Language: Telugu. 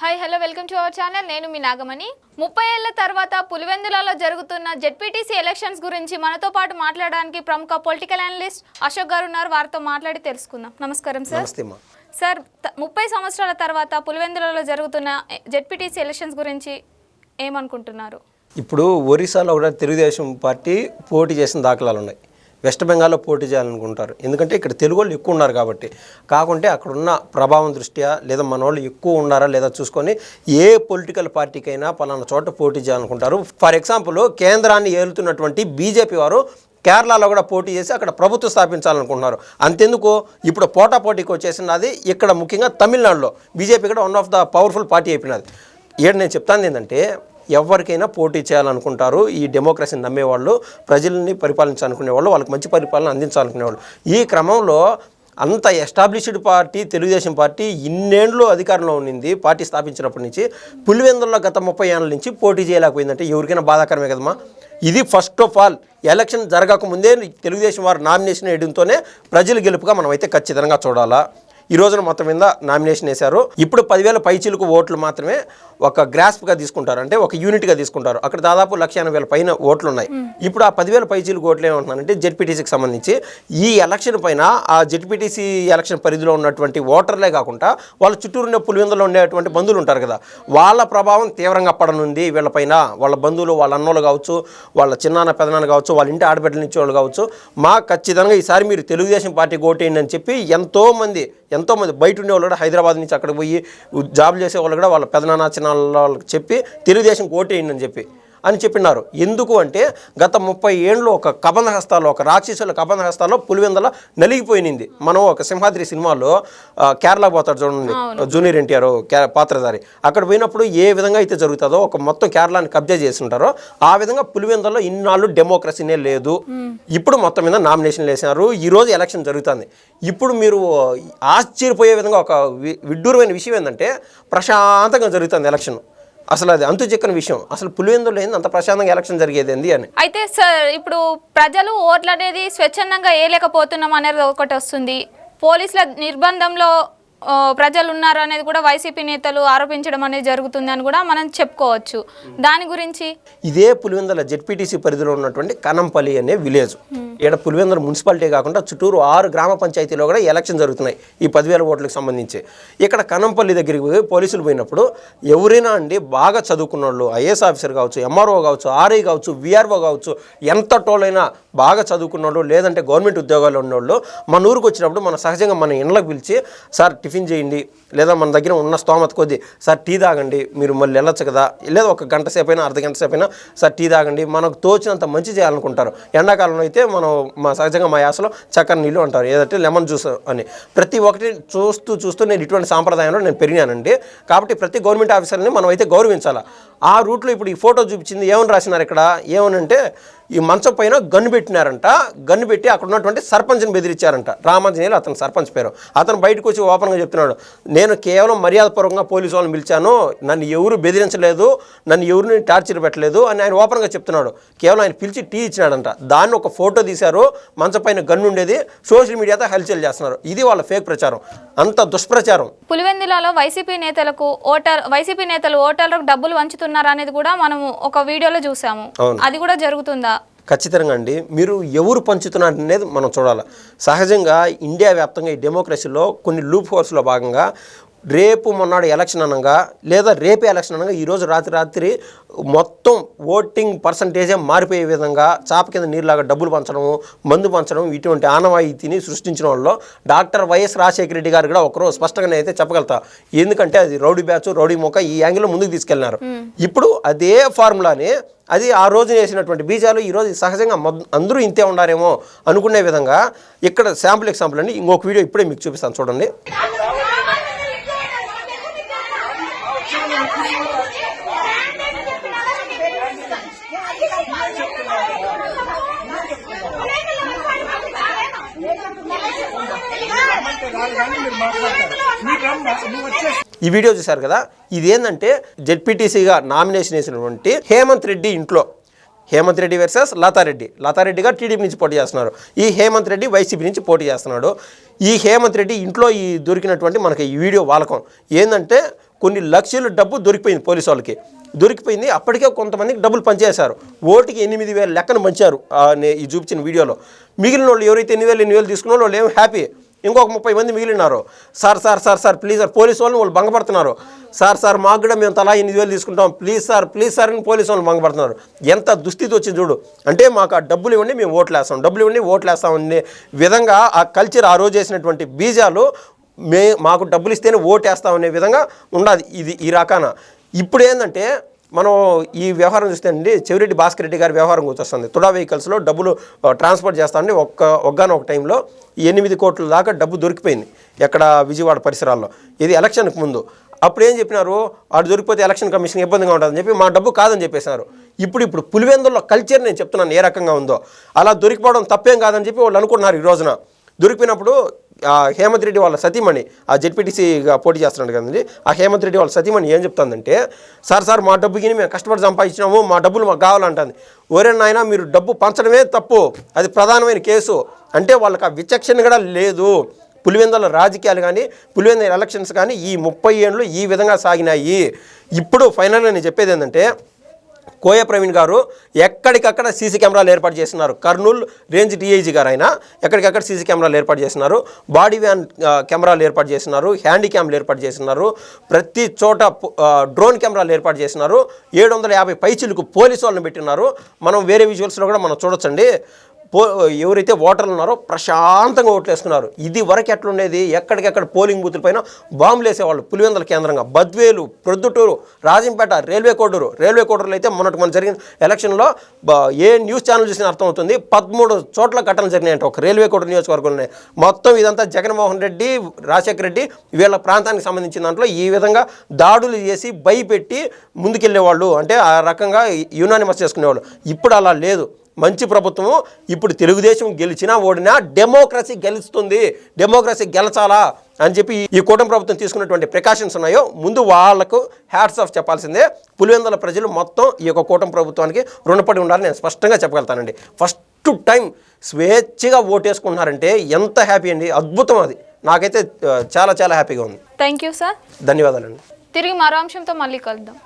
Hi hello welcome to our channel. నేను మీ నాగమణి. 30 ఏళ్ల తర్వాత పులివెందులలో జరుగుతున్న జెడ్పీటీసీ ఎలక్షన్స్ గురించి మనతో పాటు మాట్లాడడానికి ప్రముఖ పొలిటికల్ అనలిస్ట్ అశోక్ గారు ఉన్నారు. వారితో మాట్లాడి తెలుసుకుందాం. నమస్కారం సార్. సార్, 30 సంవత్సరాల తర్వాత పులివెందులలో జరుగుతున్న జెడ్పీటీసీ ఎలక్షన్స్ గురించి ఏమనుకుంటున్నారు? ఇప్పుడు ఒరిస్సాలో కూడా తెలుగుదేశం పార్టీ పోటీ చేసిన దాఖలాలు ఉన్నాయి. వెస్ట్ బెంగాల్లో పోటీ చేయాలనుకుంటారు, ఎందుకంటే ఇక్కడ తెలుగు వాళ్ళు ఎక్కువ ఉన్నారు కాబట్టి. కాకుంటే అక్కడున్న ప్రభావం దృష్ట్యా లేదా మన వాళ్ళు ఎక్కువ ఉన్నారా లేదా చూసుకొని ఏ పొలిటికల్ పార్టీకైనా పలానా చోట పోటీ చేయాలనుకుంటారు. ఫర్ ఎగ్జాంపుల్, కేంద్రాన్ని ఏలుతున్నటువంటి బీజేపీ వారు కేరళలో కూడా పోటీ చేసి అక్కడ ప్రభుత్వం స్థాపించాలనుకుంటున్నారు. అంతెందుకు, ఇప్పుడు పోటాపోటీకి వచ్చేసినది ఇక్కడ ముఖ్యంగా తమిళనాడులో బీజేపీ కూడా one of the powerful party అయిపోయినది. నేను చెప్తాను ఏంటంటే, ఎవరికైనా పోటీ చేయాలనుకుంటారు. ఈ డెమోక్రసీని నమ్మేవాళ్ళు, ప్రజల్ని పరిపాలించాలనుకునే వాళ్ళు, వాళ్ళకి మంచి పరిపాలన అందించాలనుకునేవాళ్ళు. ఈ క్రమంలో అంత ఎస్టాబ్లిష్డ్ పార్టీ తెలుగుదేశం పార్టీ ఇన్నేళ్ళు అధికారంలో ఉండింది. పార్టీ స్థాపించినప్పటి నుంచి పులివెందుల్లో గత 30 ఏళ్ళ నుంచి పోటీ చేయలేకపోయిందంటే ఎవరికైనా బాధాకరమే కదమ్మా. ఇది ఫస్ట్ ఆఫ్ ఆల్ ఎలక్షన్ జరగకముందే తెలుగుదేశం వారు నామినేషన్ వేయడంతోనే ప్రజలు గెలుపుగా మనం అయితే ఖచ్చితంగా చూడాలా. ఈ రోజున మొత్తం మీద నామినేషన్ వేశారు. ఇప్పుడు 10,000 పైచీలకు ఓట్లు మాత్రమే ఒక గ్రాస్ప్గా తీసుకుంటారు, అంటే ఒక యూనిట్గా తీసుకుంటారు. అక్కడ దాదాపు 1,80,000 పైన ఓట్లు ఉన్నాయి. ఇప్పుడు ఆ 10,000 పైచీలకు ఓట్లు ఏమంటున్నారంటే జెడ్పీటీసీకి సంబంధించి ఈ ఎలక్షన్ పైన ఆ జెడ్పీటీసీ ఎలక్షన్ పరిధిలో ఉన్నటువంటి ఓటర్లే కాకుండా వాళ్ళ చుట్టూరు ఉండే పులివెందులో ఉండేటువంటి బంధువులు ఉంటారు కదా, వాళ్ళ ప్రభావం తీవ్రంగా పడనుంది వీళ్ళపైన. వాళ్ళ బంధువులు, వాళ్ళ అన్నోళ్ళు కావచ్చు, వాళ్ళ చిన్నాన్న పెదనాన్న కావచ్చు, వాళ్ళ ఇంటి ఆడబిడ్డల నుంచి వాళ్ళు కావచ్చు, మా ఖచ్చితంగా ఈసారి మీరు తెలుగుదేశం పార్టీకి ఓటేయండి అని చెప్పి ఎంతోమంది బయట ఉండే వాళ్ళు కూడా, హైదరాబాద్ నుంచి అక్కడికి పోయి జాబ్ చేసే వాళ్ళు కూడా వాళ్ళ పెదనాన్న చిన్న వాళ్ళకి చెప్పి తెలుగుదేశం ఓటేయండి అని చెప్పినారు. ఎందుకు అంటే గత 30 ఏళ్ళు ఒక కబంధ హస్తాల్లో, ఒక రాక్షసుల కబంధ హస్తాల్లో పులివెందుల నలిగిపోయినింది. మనం ఒక సింహాద్రి సినిమాలో కేరళ పోతాడు చూడండి, జూనియర్ ఎన్టీఆర్ పాత్రధారి, అక్కడ పోయినప్పుడు ఏ విధంగా అయితే జరుగుతుందో, ఒక మొత్తం కేరళని కబ్జా చేసి ఉంటారో ఆ విధంగా పులివెందులో ఇన్నాళ్ళు డెమోక్రసీనే లేదు. ఇప్పుడు మొత్తం మీద నామినేషన్లు వేసినారు. ఈరోజు ఎలక్షన్ జరుగుతుంది. ఇప్పుడు మీరు ఆశ్చర్యపోయే విధంగా ఒక విడ్డూరమైన విషయం ఏంటంటే, ప్రశాంతంగా జరుగుతుంది ఎలక్షన్. అసలు అది అంతు చిక్కని విషయం. అసలు పులివెందులో ఏంది అంత ప్రశాంతంగా ఎలక్షన్ జరిగేది ఏంది అని. అయితే సార్, ఇప్పుడు ప్రజలు ఓట్లు అనేది స్వచ్ఛందంగా వేయలేకపోతున్నాం అనేది ఒకటి వస్తుంది. పోలీసుల నిర్బంధంలో ప్రజలు ఉన్నారు అనేది కూడా వైసీపీ నేతలు ఆరోపించడం అనేది జరుగుతుంది అని కూడా మనం చెప్పుకోవచ్చు. దాని గురించి ఇదే పులివెందుల జెడ్పీటీసీ పరిధిలో ఉన్నటువంటి కనంపల్లి అనే విలేజ్, ఇక్కడ పులివెందుల మున్సిపాలిటీ కాకుండా చుట్టూరు 6 గ్రామ పంచాయతీలో కూడా ఎలక్షన్ జరుగుతున్నాయి ఈ 10,000 ఓట్లకు సంబంధించి. ఇక్కడ కనంపల్లి దగ్గరికి పోయి పోలీసులు పోయినప్పుడు ఎవరైనా అండి బాగా చదువుకున్న వాళ్ళు, ఐఏఎస్ ఆఫీసర్ కావచ్చు, ఎంఆర్ఓ కావచ్చు, ఆర్ఐ కావచ్చు, విఆర్ఓ కావచ్చు, ఎంత టోళ్ళైనా బాగా చదువుకున్న వాళ్ళు లేదంటే గవర్నమెంట్ ఉద్యోగాలు ఉన్నవాళ్ళు మన ఊరికి వచ్చినప్పుడు మన సహజంగా మన ఇండ్లకు పిలిచి, సార్ టిఫిన్ చేయండి, లేదా మన దగ్గర ఉన్న స్తోమత కొద్దీ సార్ టీ తాగండి, మీరు మళ్ళీ వెళ్ళొచ్చు కదా, లేదా ఒక గంట సేపు అయినా అర్ధ గంట సేపు అయినా సార్ టీ తాగండి, మనకు తోచినంత మంచి చేయాలనుకుంటారు. ఎండాకాలంలో అయితే మనం సహజంగా మా యాసలో చక్కెర నీళ్ళు అంటారు, ఏదంటే లెమన్ జ్యూస్ అని. ప్రతి ఒక్కటి చూస్తూ నేను ఇటువంటి సాంప్రదాయంలో నేను పెరిగానండి. కాబట్టి ప్రతి గవర్నమెంట్ ఆఫీసర్ని మనం అయితే గౌరవించాలి. ఆ రూట్లో ఇప్పుడు ఈ ఫోటో చూపించింది ఏమని రాసినారు ఇక్కడ, ఏమనంటే ఈ మంచం పైన గన్ను పెట్టినారంట. గన్ను పెట్టి అక్కడ ఉన్నటువంటి సర్పంచ్ని బెదిరించారంట. రామాంజనేయులు అతను సర్పంచ్ పేరు. అతను బయటకు వచ్చి ఓపెన్గా చెప్తున్నాడు, నేను కేవలం మర్యాదపూర్వకంగా పోలీసు వాళ్ళని పిలిచాను, నన్ను ఎవరు బెదిరించలేదు, నన్ను ఎవరిని టార్చర్ పెట్టలేదు అని ఆయన ఓపెన్గా చెప్తున్నాడు. కేవలం ఆయన పిలిచి టీ ఇచ్చినాడంట. దాన్ని ఒక ఫోటో తీశారు, మంచం పైన గన్ను ఉండేది, సోషల్ మీడియాతో హల్చల్ చేస్తున్నారు. ఇది వాళ్ళ ఫేక్ ప్రచారం, అంత దుష్ప్రచారం. పులివెందులలో వైసీపీ నేతలు ఓటర్లకు డబ్బులు వంచుతున్నారు అనేది కూడా మనం ఒక వీడియోలో చూసాము. అది కూడా జరుగుతుందా? ఖచ్చితంగా అండి. మీరు ఎవరు పంచుతున్నారు అనేది మనం చూడాలి. సహజంగా ఇండియా వ్యాప్తంగా ఈ డెమోక్రసీలో కొన్ని లూప్ హోల్స్లో భాగంగా రేపు మొన్నాడు ఎలక్షన్ అనగా లేదా రేపే ఎలక్షన్ అనగా ఈరోజు రాత్రి మొత్తం ఓటింగ్ పర్సంటేజే మారిపోయే విధంగా చాప కింద నీరులాగా డబ్బులు పంచడము, మందు పంచడం, ఇటువంటి ఆనవాయితీని సృష్టించిన వాళ్ళు డాక్టర్ వైఎస్ రాజశేఖర రెడ్డి గారు కూడా ఒకరోజు స్పష్టంగా అయితే చెప్పగలుగుతా. ఎందుకంటే అది రౌడీ బ్యాచ్, రౌడీ మొక్క ఈ యాంగిల్లో ముందుకు తీసుకెళ్ళినారు. ఇప్పుడు అదే ఫార్ములాని, అది ఆ రోజు వేసినటువంటి బీజాలు ఈరోజు సహజంగా అందరూ ఇంతే ఉండారేమో అనుకునే విధంగా ఇక్కడ శాంపుల్ ఎగ్జాంపుల్ అండి. ఇంకొక వీడియో ఇప్పుడే మీకు చూపిస్తాను, చూడండి. ఈ వీడియో చూశారు కదా, ఇదేంటంటే జెడ్పీటీసీగా నామినేషన్ వేసినటువంటి హేమంత్ రెడ్డి ఇంట్లో, హేమంత్ రెడ్డి వర్సెస్ లతారెడ్డి గారు టీడీపీ నుంచి పోటీ చేస్తున్నారు, ఈ హేమంత్ రెడ్డి వైసీపీ నుంచి పోటీ చేస్తున్నాడు. ఈ హేమంత్ రెడ్డి ఇంట్లో ఈ దొరికినటువంటి మనకి ఈ వీడియో వాలకం ఏంటంటే కొన్ని లక్షల డబ్బు దొరికిపోయింది పోలీసు వాళ్ళకి. దొరికిపోయింది. అప్పటికే కొంతమందికి డబ్బులు పంచేశారు. ఓటుకి 8,000 లెక్కను పంచారు ఈ చూపించిన వీడియోలో. మిగిలిన వాళ్ళు ఎవరైతే 8,000 తీసుకున్న వాళ్ళు ఏం హ్యాపీ. ఇంకొక 30 మంది మిగిలినారు. Sir sir sir sir please sir, police వాళ్ళని వాళ్ళు భంగపడుతున్నారు. సార్ సార్ మాకు కూడా మేము తలా 8,000 తీసుకుంటాం, ప్లీజ్ సార్ అని పోలీసు వాళ్ళు భంగపడుతున్నారు. ఎంత దుస్థితి వచ్చింది చూడు. అంటే మాకు ఆ డబ్బులు ఇవ్వండి మేము ఓట్లు వేస్తాం, డబ్బులు ఇవ్వండి ఓట్లు వేస్తాం అనే విధంగా ఆ కల్చర్ ఆ రోజు వేసినటువంటి బీజాలు మాకు డబ్బులు ఇస్తేనే ఓటు వేస్తాం అనే విధంగా ఉండాలి ఇది ఈ రకాన. ఇప్పుడు ఏంటంటే మనం ఈ వ్యవహారం చూస్తే అండి చెవిరెడ్డి భాస్కర్ రెడ్డి గారి వ్యవహారం గుర్తొస్తుంది. తుడా వెహికల్స్లో డబ్బులు ట్రాన్స్పోర్ట్ చేస్తామని ఒక్కగానొక టైంలో 8 కోట్ల దాకా డబ్బు దొరికిపోయింది ఎక్కడ విజయవాడ పరిసరాల్లో. ఇది ఎలక్షన్కి ముందు. అప్పుడు ఏం చెప్పినారు, వాడు దొరికిపోతే ఎలక్షన్ కమిషన్ ఇబ్బందిగా ఉంటుందని చెప్పి మా డబ్బు కాదని చెప్పేశారు. ఇప్పుడు పులివెందుల్లో కల్చర్ నేను చెప్తున్నాను ఏ రకంగా ఉందో. అలా దొరికిపోవడం తప్పేం కాదని చెప్పి వాళ్ళు అనుకున్నారు. ఈ రోజున దొరికిపోయినప్పుడు హేమంత్ రెడ్డి వాళ్ళ సతీమణి ఆ జెడ్పీటీసీగా పోటీ చేస్తున్నాడు కదండి, ఆ హేమంత్ రెడ్డి వాళ్ళ సతీమణి ఏం చెప్తుందంటే, సార్ మా డబ్బుకి మేము కష్టపడి సంపాదించినాము, మా డబ్బులు మాకు కావాలంటుంది. ఓరే నాయన, మీరు డబ్బు పంచడమే తప్పు, అది ప్రధానమైన కేసు. అంటే వాళ్ళకి ఆ విచక్షణ కూడా లేదు. పులివెందుల రాజకీయాలు కానీ పులివెందుల ఎలక్షన్స్ కానీ ఈ 30 ఏళ్ళు ఈ విధంగా సాగినాయి. ఇప్పుడు ఫైనల్గా నేను చెప్పేది ఏంటంటే, కోయ ప్రవీణ్ గారు ఎక్కడికక్కడ సీసీ కెమెరాలు ఏర్పాటు చేస్తున్నారు. కర్నూలు రేంజ్ డిఐజీ గారు అయినా ఎక్కడికక్కడ సీసీ కెమెరాలు ఏర్పాటు చేస్తున్నారు, బాడీ వ్యాన్ కెమెరాలు ఏర్పాటు చేస్తున్నారు, హ్యాండీ క్యామ్లు ఏర్పాటు చేస్తున్నారు, ప్రతి చోట డ్రోన్ కెమెరాలు ఏర్పాటు చేస్తున్నారు. 750 పైచిలకు పోలీసు వాళ్ళని పెట్టినారు. మనం వేరే విజువల్స్లో కూడా మనం చూడొచ్చండి. ఎవరైతే ఓటర్లు ఉన్నారో ప్రశాంతంగా ఓట్లు వేసుకున్నారు. ఇది వరకు ఎట్లుండేది, ఎక్కడికెక్కడ పోలింగ్ బూతుల పైన బాంబులు వేసేవాళ్ళు. పులివెందుల కేంద్రంగా బద్వేలు, ప్రొద్దుటూరు, రాజంపేట, రైల్వే కోడూరులో అయితే మన జరిగిన ఎలక్షన్లో ఏ న్యూస్ ఛానల్ చూసినా అర్థమవుతుంది, 13 చోట్ల ఘటనలు జరిగినాయంట ఒక రైల్వే కోడూరు నియోజకవర్గంలోనే. మొత్తం ఇదంతా జగన్మోహన్ రెడ్డి, రాజశేఖర రెడ్డి వీళ్ళ ప్రాంతానికి సంబంధించిన దాంట్లో ఈ విధంగా దాడులు చేసి భయపెట్టి ముందుకెళ్ళేవాళ్ళు. అంటే ఆ రకంగా యునానిమస్ చేసుకునేవాళ్ళు. ఇప్పుడు అలా లేదు. మంచి ప్రభుత్వము. ఇప్పుడు తెలుగుదేశం గెలిచినా ఓడినా డెమోక్రసీ గెలుస్తుంది, డెమోక్రసీ గెలచాలా అని చెప్పి ఈ కూటమి ప్రభుత్వం తీసుకున్నటువంటి ప్రికాషన్స్ ఉన్నాయో ముందు వాళ్లకు హ్యాట్స్ ఆఫ్ చెప్పాల్సిందే. పులివెందుల ప్రజలు మొత్తం ఈ యొక్క కూటమి ప్రభుత్వానికి రుణపడి ఉండాలని నేను స్పష్టంగా చెప్పగలుగుతానండి. ఫస్ట్ టైం స్వేచ్ఛగా ఓటేసుకుంటున్నారంటే ఎంత హ్యాపీ అండి, అద్భుతం. అది నాకైతే చాలా చాలా హ్యాపీగా ఉంది. థ్యాంక్ యూ సార్, ధన్యవాదాలండి. తిరిగి మరో అంశంతో మళ్ళీ కలుద్దాం.